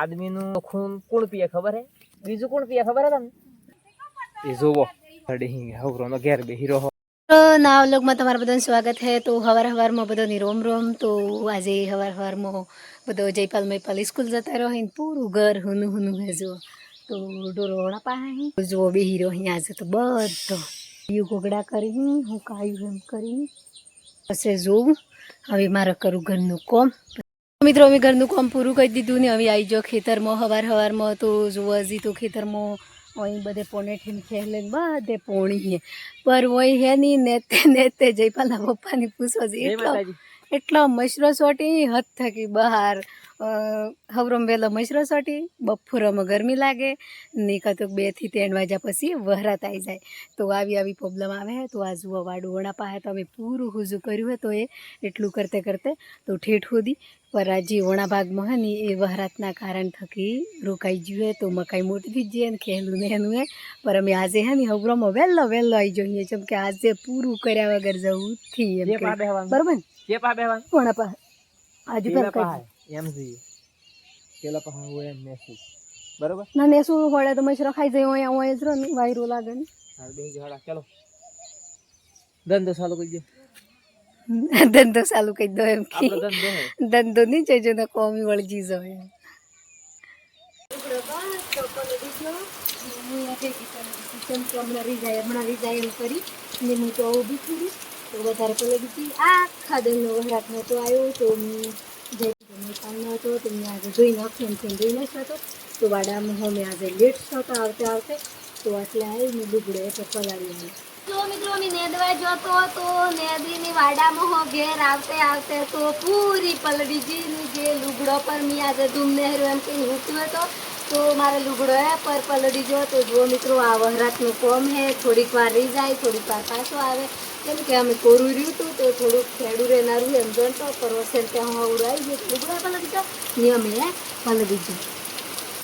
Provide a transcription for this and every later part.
આદમીનું ખૂન કોણ પીએ ખબર હે? બીજું કોણ પીએ ખબર હે તમને? એ જોવો હવરોનો ઘેર બેહી રહ્યો. નવા વ્લોગમાં તમારું બધાનું સ્વાગત છે. તો હવારમાં બધાની રોમ રોમ. તો આજે હવારમાં બધો જયપાલ મયપાલ સ્કૂલ જતા રહ્યો ને પૂરું ઘર હુનું હુનું હે જુઓ. તો ડોરોણા પાસે જુઓ બેહી રહ્યો અહીંયા આજે તો બધો યુ ગોગડા કરી હું કાયું એમ કરીને પછી જોવું. હવે મારે કરું ઘરનું કોમ. મિત્રો અમે ઘરનું કામ પૂરું કરી દીધું ને હવે આવી જાઓ ખેતરમાં હવારમાં. તો જુઓ હજી તો ખેતરમાં અહીં બધે પોનેઠીને ખેલે બધે પોણી પર હોય હે નહીં નેતે જયપાલના પપ્પાની પૂછવા છે એટલો મશરો સોટી હદ થકી બહાર હવરમ વહેલો મશરો સોટી બપોરમાં ગરમી લાગે ને કાં 2 થી 3 વાગ્યા પછી વહરાત આવી જાય. તો આવી પ્રોબ્લેમ આવે. તો આ જુઓ વાડું વણા પાસે તો અમે પૂરું હુજું કર્યું હોય તો એ એટલું કરતે તો ઠેઠ સુધી પર આ જે વણા ભાગમાં હે ને એ વહરાતના કારણ થકી રોકાઈ ગયું હે. તો મકાઈ મોટી થઈ જઈએ ને ખેલું ને એનું હે. પર અમે આજે હે ને હવરામાં વહેલો આવી જોઈએ કેમ કે આજે પૂરું કર્યા વગર જવું થી એમ બરોબર ને કે પા બેહવાનું વણા પાસે આજુ પેલા એમ જોઈએ પેલા પાસે હું એમ મેસેજ બરોબર ના ને શું હોળે તો મશરો ખાઈ જાય અહીંયા જ ને વાયરો લાગે ને ચાલો ધંધો ચાલુ કરી દો. ધંધો ચાલુ કરી દો એમ કે ધંધો નહીં જજો ને કોમી વળજી જાય. હમણાં રીજાય એમ કરી ને હું તો ઊભી થઈ તો વધારે પલળી હતી. આખા દનનો વહરાત નહોતો આવ્યો તો જઈ હતો તો મેં આજે જોઈ નાખ્યો એમ થઈને જોઈ નાખ્યો હતો. તો વાડામાં મેં આજે લેટ થતા આવતે તો એટલે આવીને લુગડે એટલે પલાળી આવી. જો મિત્રો અમે નેદવા જતો તો નેદીની વાડામાં ઘેર આવતે તો પૂરી પલળી જીની જે લુગડો પર મેં આજે ધૂમ નહેરો એમ કઈ ઉઠ્યો હતો તો મારે લુગડો હે પર પલળી ગયો. તો જો મિત્રો આ વહરાતનું કોમ હે થોડીક વાર રહી જાય થોડીક વાર પાછો આવે કેમ કે અમે કોરું રહ્યું હતું તો થોડુંક ખેડું રહેનારું એમ ગણતો પર વસેલ ત્યાં હવડું આવી ગયું લુગડા પલળી ગયો નિયમ હે પલળી ગયું.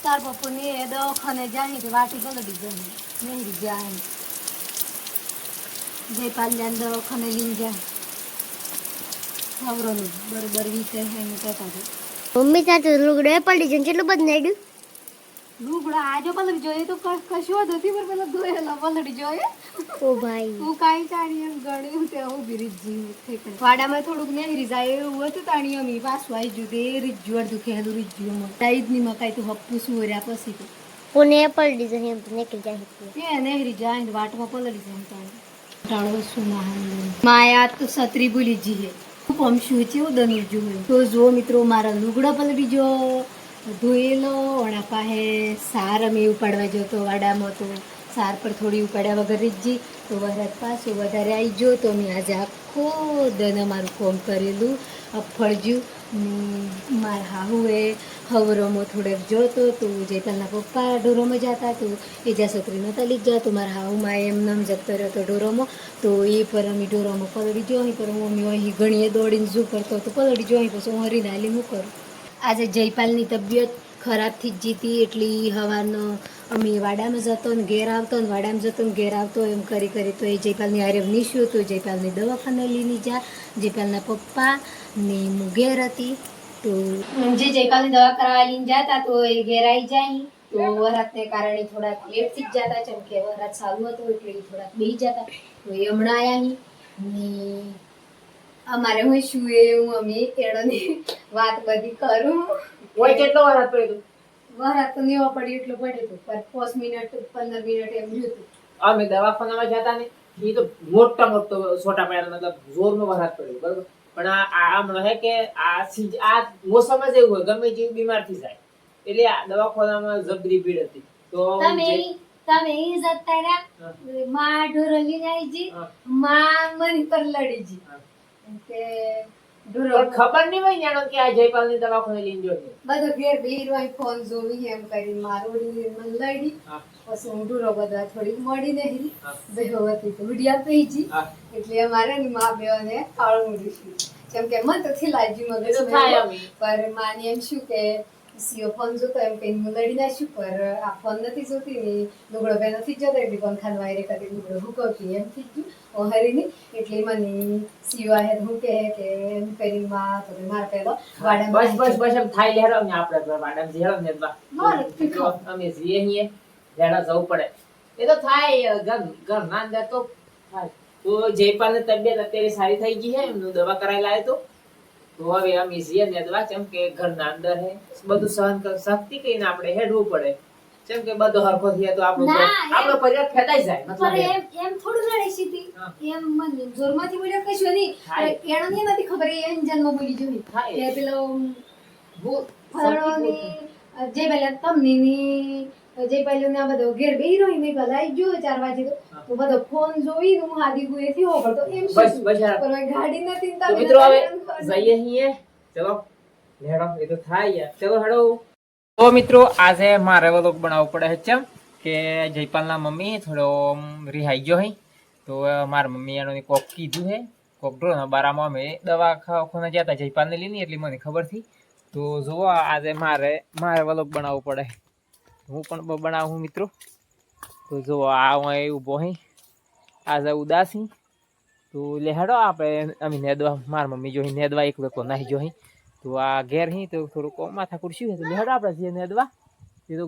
તાર પપ્પુની એ દવાખાને જાય તો વાટી પલળી જાય નહીં જાય જયપાલ દવાખાને લઈને જાય ખબરોનું બરોબર વિશે એનું કહેતા મમ્મી ત્યાં લુગડે પડી જાય કેટલું બધું નાડ્યું લુગડા આજો પલળી જોઈએ તો કશું જ નથી પણ પેલા ધોયેલા પલળી જોઈએ. ઓ ભાઈ હું કાંઈ ચાણી એમ ગણ્યું તે હું બીરીજી વાડામાં થોડુંક નેહરી જાય એવું હતું તાણી અમે પાછું આવી ગયું તે રીજ્યું અડધું ખેલું રીજ્યું સાઈડની મકાઈ તો હપ્પું સુર્યા પછી તો કોને પડી જાય એમ નીકળી જાય એ નેહરી જાય ને વાટમાં પલળી જાય તાણી શું માયા તો છત્રી ભૂલી જઈએ પમશું છે દનું જોયું તો જો મિત્રો મારા લુગડા પલળી જો ધોયેલો વણા પાસે સાર અમે ઉપાડવા જતો વાડામાં તો સાર પર થોડી ઉપાડ્યા વગર રીતજી તો વરસાદ પાછું વધારે આવી ગયો તો મેં આજે આખો દન અમારું કોમ કરેલું અફળજ્યું મારા હાહુએ હવરોમાં થોડેક જોતો તો જયપાલના પપ્પા ઢોરોમાં જતા તો એ જ્યાં છોકરી નહોતા લઈ ગયા તો મારા હાહુમાં એમ નામ જતો રહ્યો હતો ઢોરોમાં તો એ પર અમે ઢોરોમાં પલળી ગયો અહીં પર હું અહીં ઘણીએ દોડીને શું કરતો તો પલળી ગયો અહીં પછી હું હરીને હાલી હું કરું. આજે જયપાલની તબિયત ખરાબ થઈ જ જતી એટલી હવાનો અમે વાડામાં જતો ને ઘેર આવતો ને વાડામાં જતો ને ઘેર આવતો એમ કરી તો એ જયપાલની હારે નીશું તો જયપાલની દવાખાને લઈને જા જયપાલના પપ્પા ને હું ઘેર હતી તો જે જયપાલની દવા કરાવવા લઈને જતા તો એ ઘેર આવી જાય તો વરાતને કારણે થોડાક લેટ થઈ જ જતા જેમ કે વરાત સારું હતું એટલે થોડાક બેસી જતા તો એ હમણાં આવ્યા ને અમારે હું શું એવું અમે એડોની વાત બધી કરું ઓય કેટલો વરાત પડ્યો વરાત તો નેવા પડી એટલું પડ્યું હતું પર 5 મિનિટ 15 મિનિટ એમ રહ્યું હતું. અમે દવાખાનામાં જતા ને એ તો મોટો છોટા પાયાનો મતલબ જોરનો વરાત પડ્યો બરોબર પણ આ હમણાં હે કે આ મોસમ જ એવું હોય ગમે જેવી બીમાર થઈ જાય એટલે આ દવાખાનામાં જબરી ભીડ હતી તો તમે ઈ જતા રહ્યા માં ઢોરો લઈને આવી જી માં મની પર લડી જી કે ઢોરો ખબર નહીં હોય જાણો કે આ જયપાલની દવાખાને લઈને જો બધો ઘેર બેહીરવાય ફોન જોવી એમ કરીને મારોડી મને લડી પછી હું ઢોરો બધા થોડી મળી નહી બેહવતી તો વિડિયા પેજી એટલે અમારે ની માં બેને કાળું મૂડીશું કેમ કે મન તો ખીલાજી મગજ પર માની એમ શું કે સીઓ ફોન જોતો એમ કઈ હું લડી નાખ્યું પર આ ફોન નથી જોતી ને લુગડો બે નથી જતો એટલે પંખા વાયરે કરી લુગડો હુકવતી એમ થઈ ગયું હરીની એટલે મને સીઓ આહે હું કે એમ કરી માં તો માર પેલો વાડા બસ બસ બસ એમ થાય લેડો ને આપણે તો વાડામાં જે હેડો ને બા મારે તીખો. અમે જીએ નહીં લેડા જવું પડે એ તો થાય ઘર ના અંદર તો થાય તો જયપાલ ની તબિયત અત્યારે સારી થઈ ગઈ છે એમનું દવા કરાવી લાવ્યો તો હવે અમે જીએ ને દવા કેમ કે ઘરના અંદર હે બધું સહન કર શક્તિ કઈને આપણે હેડવું પડે કેમ કે બધો હરખો થયા તો આપણો આપણો પરિવાર ફેદાઈ જાય મતલબ એમ થોડું લડી સીધી એમ મને જોરમાંથી બોલ્યો કશું નહીં એનો ને નથી ખબર એ એન્જનમાં બોલી જોઈ કે પેલો ફરણોની જે પહેલા તમને ની જે પહેલું ના બધો ઘેર બેહી રહ્યો ને ભલાઈ ગયો 4 વાગે તો બધો ફોન જોઈ હું આદી ગુએ થી હોબર તો એમ બસ બસ પણ ગાડી નથી તો મિત્રો હવે જઈએ છીએ ચલો લેડો એ તો થાય યાર ચલો હેડો તો મિત્રો આજે મારે વ્લોગ બનાવવો પડે છે ચમ કે જયપાલના મમ્મી થોડો રિહાઈ ગયો હે તો મારા મમ્મી એનો કોક કીધું હે કોક ડ્રોના બારામાં અમે દવા ખાવાના જતા જયપાલને લીધી એટલે મને ખબર થી તો જુઓ આજે મારે વ્લોગ બનાવવો પડે હું પણ બનાવું મિત્રો તો જુઓ આ હું ઊભો હે આજે ઉદાસી તો લેહાડો આપણે અમે નેદવા મારા મમ્મી જોઈ નેદવા એક લોકો નાહી જોઈ તો આ ઘેર હી તો થોડુંક માથા કુરસી તો લેહાડો આપણે જે નેદવા એ તો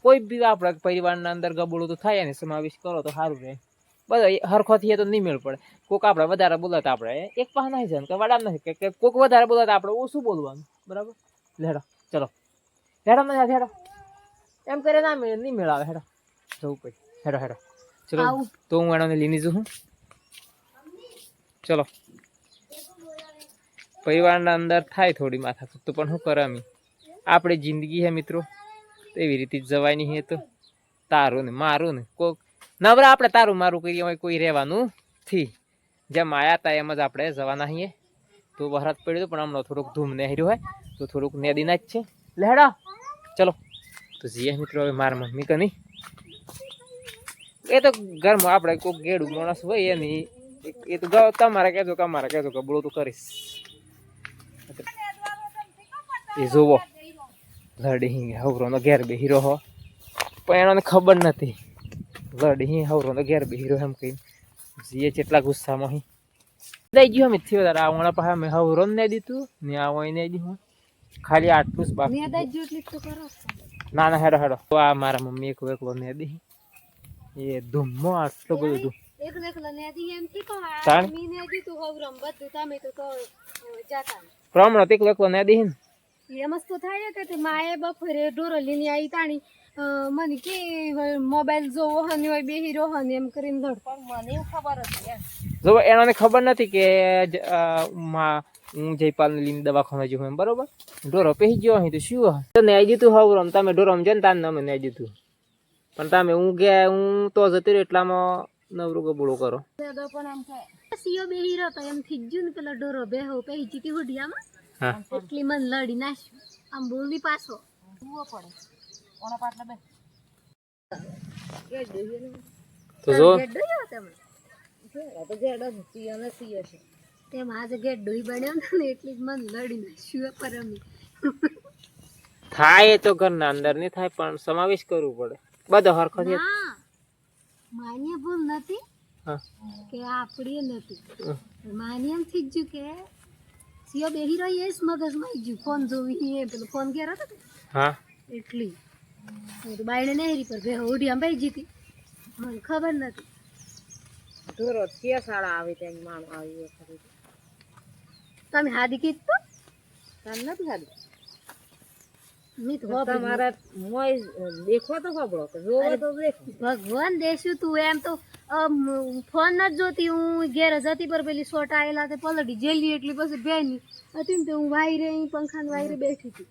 કોઈ બી આપણા પરિવારના અંદર ગબડું તો થાય ને સમાવેશ કરો તો સારું રહે બધા હરખો થઈએ તો નહીં મેળ પડે કોક આપણે વધારે બોલાતા આપણે એક પાસે નાહી જાય કે વાડામ નથી કે કોક વધારે બોલાતા આપણે ઓછું બોલવાનું બરાબર લેડો ચલો હેડો મજા હેડો એમ કરે ના નહીં મેળાવે હેડો જવું પડે હેડો હેડો ચલો તો હું એનો લઈને જઉં હું ચલો પરિવારના અંદર થાય થોડી માથા તો પણ શું કરે અમે આપણી જિંદગી હે મિત્રો એવી રીતે જ જવાય નહીં હે તો તારું ને મારું ને કોક નવરા આપણે તારું મારું કરીએ હોય કોઈ રહેવાનું થી જેમ આયા હતા એમ જ આપણે જવાના છીએ તો વરસાદ પડ્યો પણ હમણાં થોડુંક ધૂમ નેહર્યું હોય તો થોડુંક નેદીના જ છે લેડા ચલો તો જઈએ મિત્રો હવે મારા મમ્મી કની એ તો ઘરમાં આપણે કોઈક ગેડું માણસ હોય એની એ તો તમારે કહેજો કે અમારે કહેજો કે બોલો તો કરીશ એ જોવો લડી હવરોનો ઘેર બે હીરો હો પણ એનો ખબર નથી લડી હવરોનો ઘેર બે હીરો એમ કહી જીએ કેટલા ગુસ્સામાં હી દઈ ગયો અમે થયો તારા આવણા પાસે અમે હવરો ને દીધું ને આવો ને દીધું ખાલી આટલું જ બાકી ના ના હેડો હેડો તો આ મારા મમ્મી એક એકલો ને દી એ ધૂમો આટલો બધું ધૂમ પ્રમાણ એક એકલો ને દી ને એમ જ તો થાય કે માએ બપોરે ઢોરો લઈને આવી તાણી મને કે મોબાઈલ જોવો હને હોય બે હીરો હને એમ કરીને ધડપણ મને એવું ખબર હતી જો એને ખબર નથી કે હું જયપાલ ને લઈને દવાખાને જઉં એમ બરોબર ઢોરો પહેરી ગયો અહીં તો શું ને આવી દીધું હવરમ તમે ઢોરમ છે ને તાને અમે નહીં દીધું પણ તમે હું ગયા હું તો જતી રહ્યો એટલામાં નવરું ગબડું કરો પણ આમ થાય સીઓ બે હીરો તો એમ થઈ ગયું ને પેલા ઢોરો બેહો પહેરી જીતી હુડિયામાં એટલી મન લડી નાખ્યું આમ બોલી પાછો પડે ઓના પાટલા બે તો જો તેમ આજે ગેટ ડોઈ બન્યો ને એટલી જ મન લડી નાખ્યું પર અમે થાય તો ઘરના અંદર નહીં થાય પણ સમાવેશ કરવું પડે બધો હરખો છે માન્ય ભૂલ નથી કે આપડી નથી માન્ય એમ થઈ ગયું કે સીઓ બેહી રહી એસ મગજમાં આવી ગયું ફોન જોવી એ પેલો ફોન ઘેર હતો હા એટલી તો બાયણે નહેરી પર બે ઓઢી આમ બેહી જીતી મને ખબર નથી ઢોરો કે સાડા આવે તેમ મામ આવી ખરી તમે હાદી કીધું તમ નથી હાદી મી તો તમારા મોય દેખો તો ખબરો કે જોવો તો દેખો ભગવાન દેશું તું એમ તો ફોન ન જોતી હું ઘેર જતી પર પેલી સોટા આવેલા તે પલટી જેલી એટલી પછી બેની હતી ને તો હું વાયરે પંખા વાયરે બેઠી હતી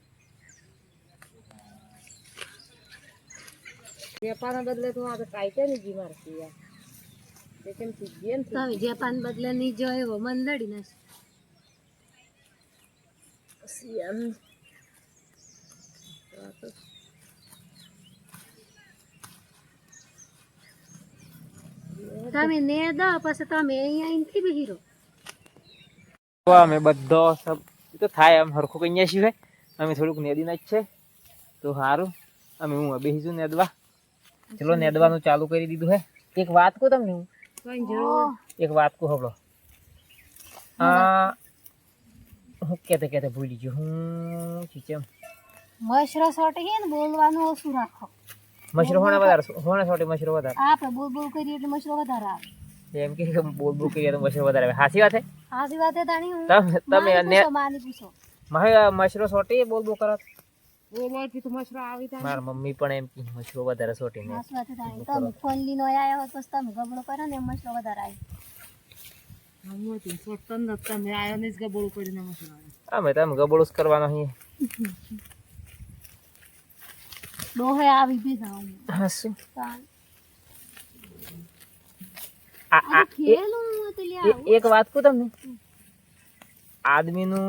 વેપારના બદલે તો આ કાઈ ને જી મારતી યાર તે કેમ થી જેમ તમે જે પાન બદલે નહીં જો એવો મન લડી નાખ સીએમ તમે ને દો પછી તમે અહીંયા અહીંથી બી હીરો અમે બધો સબ તો થાય આમ હરખું કઈ સિવાય અમે થોડુંક નેદી ના જ છે તો સારું અમે હું બેસીશું નેદવા. ચલો નેદવાનું ચાલુ કરી દીધું હે. એક વાત કહું તમને હું, કઈ જરૂર એક વાત કહું હબળો. હું કહેતે ભૂલી ગયો હું ચીચમ મશરો સોટે હે ને બોલવાનું ઓછું રાખો. મશરો હોણા વધારે હોણા સોટે મશરો વધારે આપણે બોલ બોલ કરીએ એટલે મશરો વધારે આવે. એમ કે બોલ બોલ કરીએ તો મશરો વધારે આવે. સાચી વાત હે. આજી વાત હે તાણી હું તમે માની પૂછો મારે મશરો સોટે બોલ બોલ કરો. બોલવાથી તો મશરો આવી થાય. મારા મમ્મી પણ એમ કે મશરો વધારે સોટી ને. આજી વાત હે તાણી તમે ફોન લીનો આયા હો તો તમે ગબડો કરો ને એમ મશરો વધારે આવે. હમણાં સોટતો ન તમે આયો ને જ ગબોળું કરીને મશરો આવે. અમે તમે ગબડું જ કરવાનો અહીં. ડોહે આવી બી જાવ હા શું તાણ આ ખેલું તો લ્યા એક વાત કહું તમને, આદમીનું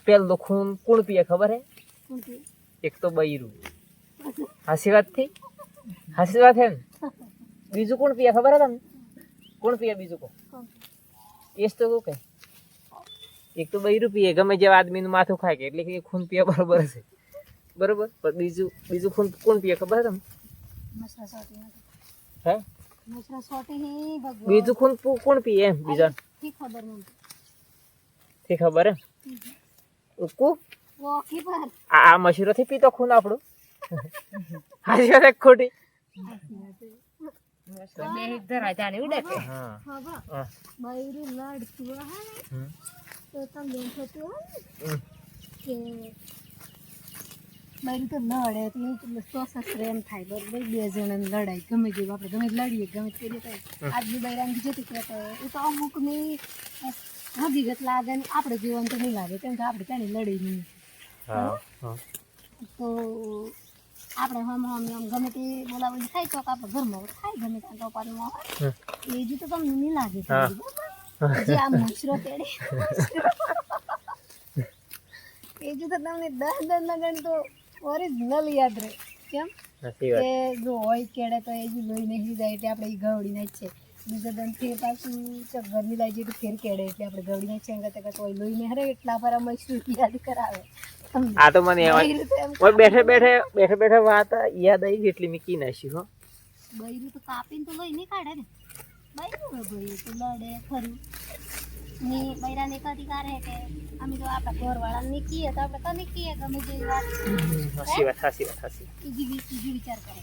પેલું ખૂન કોણ પીએ ખબર હે? એક તો બૈરું. હાસી વાત થી હાસી વાત હે ને? બીજું કોણ પીએ ખબર હે તમને? કોણ પીએ બીજું કોણ? એ જ તો કહું કે એક તો બૈરું પીએ, ગમે જેવા આદમીનું માથું ખાય કે એટલે કે ખૂન પીએ બરોબર છે, બરોબર. પણ બીજું ખૂન કોણ પીએ ખબર હે તમને? મશરા સોટી નથી. હે મશરા સોટી હે ભગવાન બીજું ખૂન કોણ પીએ એમ બીજા ઠીક ખબર નથી. તે ખબર હે? ઉકુ વોકી પર આ મશીરો થી પીતો ખૂન આપણું. હાજી વાત હે કે ખોટી? મશરો બે એક ધરા જાણે ઉડે કે. હા ખબર હા. બૈરું લડતું હે ને હમ. તો તમને એમ થતું હોય ને હમ. કે બૈરું તો લડે તો સસરે એમ થાય બરોબર. બે જણાની લડાઈ ગમે જેવું આપણે ગમે તે લડીએ ગમે તે કરીએ તો આજની બૈરાની જતી કહેતો એ તો અમુકની હકીકત લાગે ને આપણે જીવન તો નહીં લાગે કેમ કે આપણે ત્યાંની લડી નહીં. હા હા તો આપણે હમ ગમે તે બોલાવલી થાય તો આપણે ઘરમાં થાય ગમે ત્યાં ટોપારીમાં હોય એ જ તો તમને નહીં લાગે હા. જે આ મશરો તેડે એ જ તો તમને 10 લગન તો ઓરિજિનલ યાદ રહે. કેમ સાચી વાત. કે જો હોય કેડે તો એ જ લોહી નહીં જાય એટલે આપણે એ ગવડીને જ છે. બીજા દન ફેર પાછું ઘરની લાગી જાય તો ફેર કેડે એટલે આપણે ગવડીને છે કરતા હોય લોહીને હરે એટલા પર મશરૂ યાદ કરાવે. આ તો મને બેઠે વાત યાદ આવી ગઈ એટલે મેં કી નાખી હો. બૈરું તો કાપીને તો લોહી નહીં કાઢે ને. બૈરું હે બૈરું તો લડે ખરું ને બૈરાને એક અધિકાર હે કે અમે જો આપણા ઘરવાળાને નહીં કહીએ તો આપણે તને કહીએ ગમે જેવી વાત સાચી વાત. બીજી વિચાર કરે.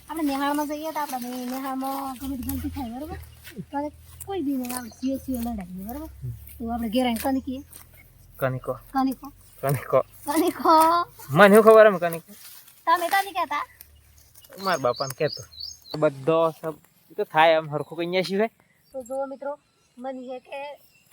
આપણે નેહાળમાં જઈએ તો આપણે નેહાળમાં ગમે તે ગલતી થાય બરાબર તો કોઈ બી નહીં આપણે સીએ લડાઈએ બરાબર તો આપણે ઘેર આવીને કને કહીએ કનિકો કનિકો કનિકો કનિકો મને શું ખબર એમ કનિકો તમે કની કહેતા મારા બાપાને કહેતો બધો સબ એ તો થાય એમ હરખું કઈ અહીંયા સિવાય. તો જુઓ મિત્રો મને છે કે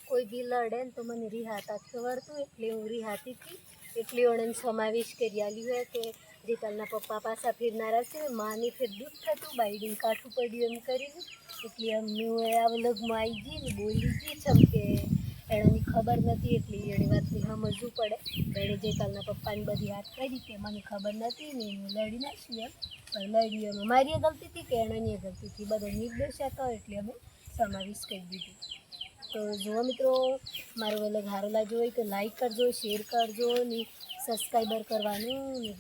કોઈ બી લડે ને તો મને રિહાતા ખબરતું એટલે હું રિહાતી હતી એટલે ઓણે સમાવેશ કરી આલ્યું હોય કે જીતલના પપ્પા પાછા ફેરનારા છે માની ફેર દૂધ થતું બાઈડીને કાઠું પડ્યું એમ કરીને એટલે અમને આ લગમાં આવી ગઈ ને બોલી ગઈ છમ કે એની ખબર નથી એટલે એની વાતની સમજવું પડે. એણે જેતાલના પપ્પાની બધી વાત કરી કે મને ખબર નથી ને હું લડી નાખ્યું એમ પણ લડી અમે મારી એ ગલતી હતી કે એની એ ગલતી હતી બધા નિર્દોષ હતા એટલે અમે સમાવેશ કરી દીધું. તો જુઓ મિત્રો મારો અલગ હારો લાગ્યો હોય તો લાઈક કરજો, શેર કરજો ને સબસ્ક્રાઈબર કરવાનું ને